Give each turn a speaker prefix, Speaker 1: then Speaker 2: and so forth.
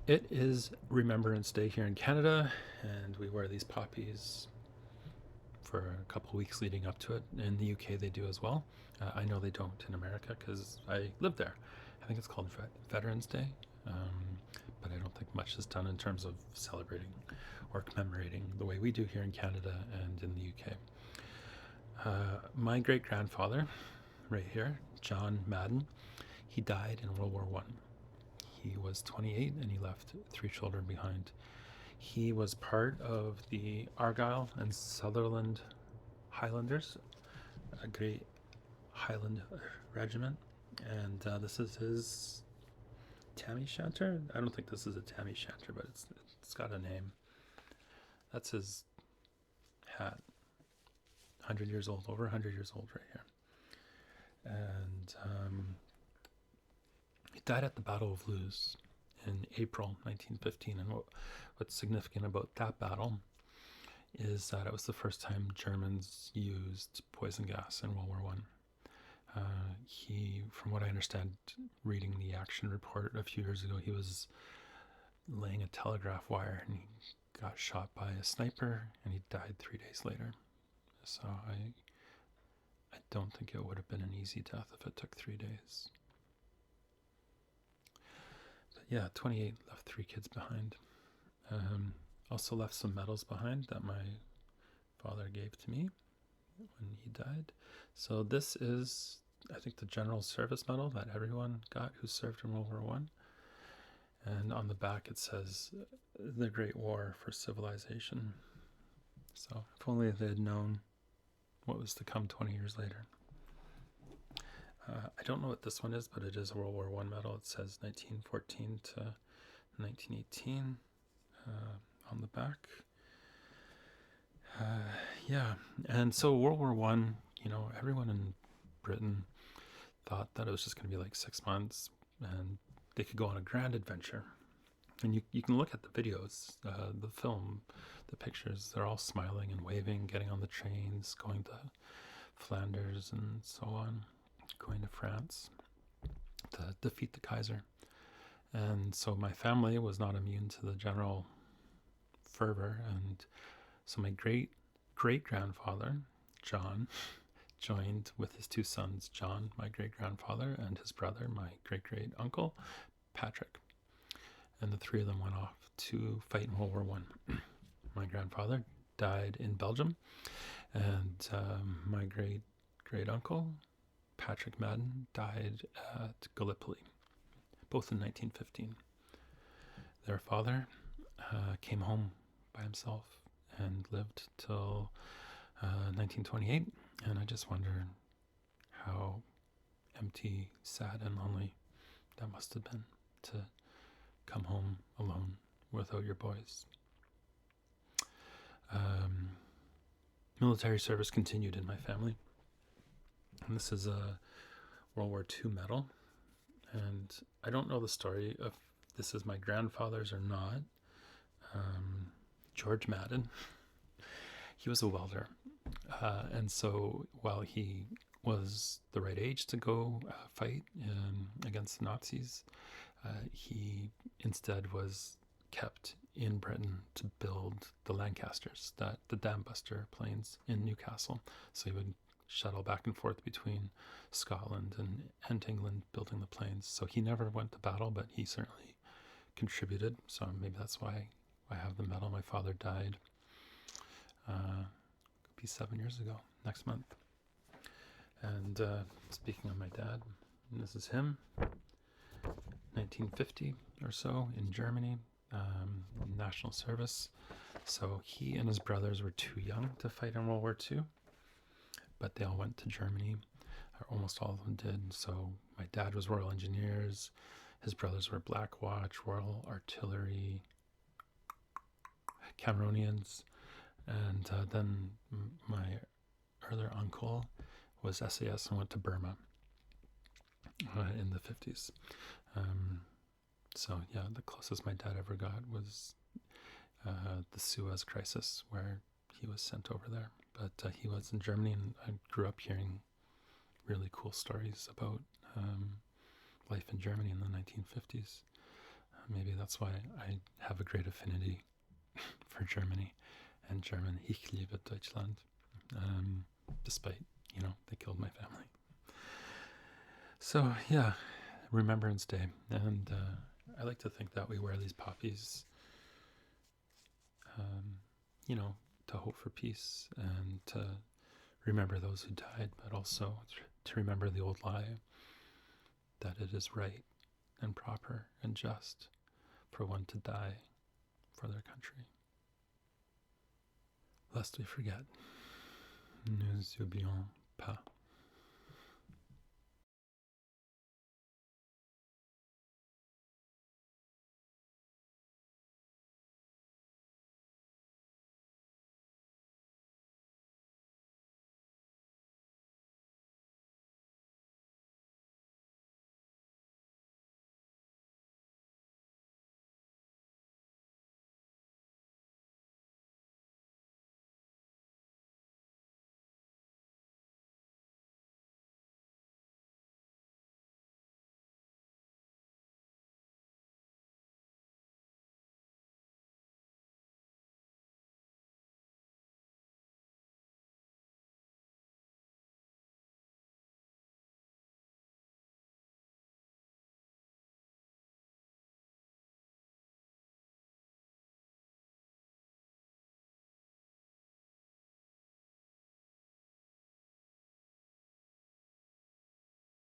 Speaker 1: It is Remembrance Day here in Canada, and we wear these poppies for a couple of weeks leading up to it. In the UK, they do as well. I know they don't in America because I live there. I think it's called Veterans Day, but I don't think much is done in terms of celebrating or commemorating the way we do here in Canada and in the UK. My great grandfather, right here, John Madden, he died in World War One. He was 28 and he left 3 children behind. He was part of the Argyll and Sutherland Highlanders, a great Highland regiment. And this is his tam o' shanter. I don't think this is a tam o' shanter, but it's got a name. That's his hat. 100 years old, over 100 years old right here. And he died at the Battle of Loos in April 1915. And what's significant about that battle is that it was the first time Germans used poison gas in World War One. He, from what I understand, reading the action report a few years ago, he was laying a telegraph wire and he got shot by a sniper and he died 3 days later. So I don't think it would have been an easy death if it took 3 days. But yeah, 28, left 3 kids behind. Also left some medals behind that my father gave to me when he died. So this is, I think, the General Service Medal that everyone got who served in World War One. And on the back it says, "The Great War for Civilization." So if only they had known what was to come 20 years later. I don't know what this one is, but it is a World War One medal. It says 1914 to 1918 on the back. Yeah, and so World War One, everyone in Britain thought that it was just going to be like 6 months and they could go on a grand adventure. And you can look at the videos, the film, the pictures. They're all smiling and waving, getting on the trains, going to Flanders and so on, going to France to defeat the Kaiser. And so my family was not immune to the general fervor. And so my great-great-grandfather, John, joined with his 2 sons, John, my great-grandfather, and his brother, my great-great-uncle, Patrick. And the 3 of them went off to fight in World War One. My grandfather died in Belgium, and my great-great-uncle, Patrick Madden, died at Gallipoli, both in 1915. Their father came home by himself and lived till 1928, and I just wonder how empty, sad, and lonely that must have been to come home alone without your boys. Military service continued in my family, and this is a World War II medal, and I don't know the story if this is my grandfather's or not. George Madden, he was a welder, and so while he was the right age to go fight against the Nazis, he instead was kept in Britain to build the Lancasters, the dam buster planes in Newcastle. So he would shuttle back and forth between Scotland and England building the planes. So he never went to battle, but he certainly contributed. So maybe that's why I have the medal. My father died could be 7 years ago next month. And speaking of my dad, this is him, 1950 or so in Germany, national service. So he and his brothers were too young to fight in World War II, but they all went to Germany, or almost all of them did. So my dad was Royal Engineers, his brothers were Black Watch, Royal Artillery, Cameronians, and then my other uncle was SAS and went to Burma in the 50s. So yeah, the closest my dad ever got was the Suez crisis, where he was sent over there. But he was in Germany, and I grew up hearing really cool stories about life in Germany in the 1950s. maybe that's why I have a great affinity for Germany and German. Ich liebe Deutschland. Despite, they killed my family. So, yeah, Remembrance Day. And I like to think that we wear these poppies, to hope for peace and to remember those who died, but also to remember the old lie that it is right and proper and just for one to die for their country. Lest we forget, nous oublions pas.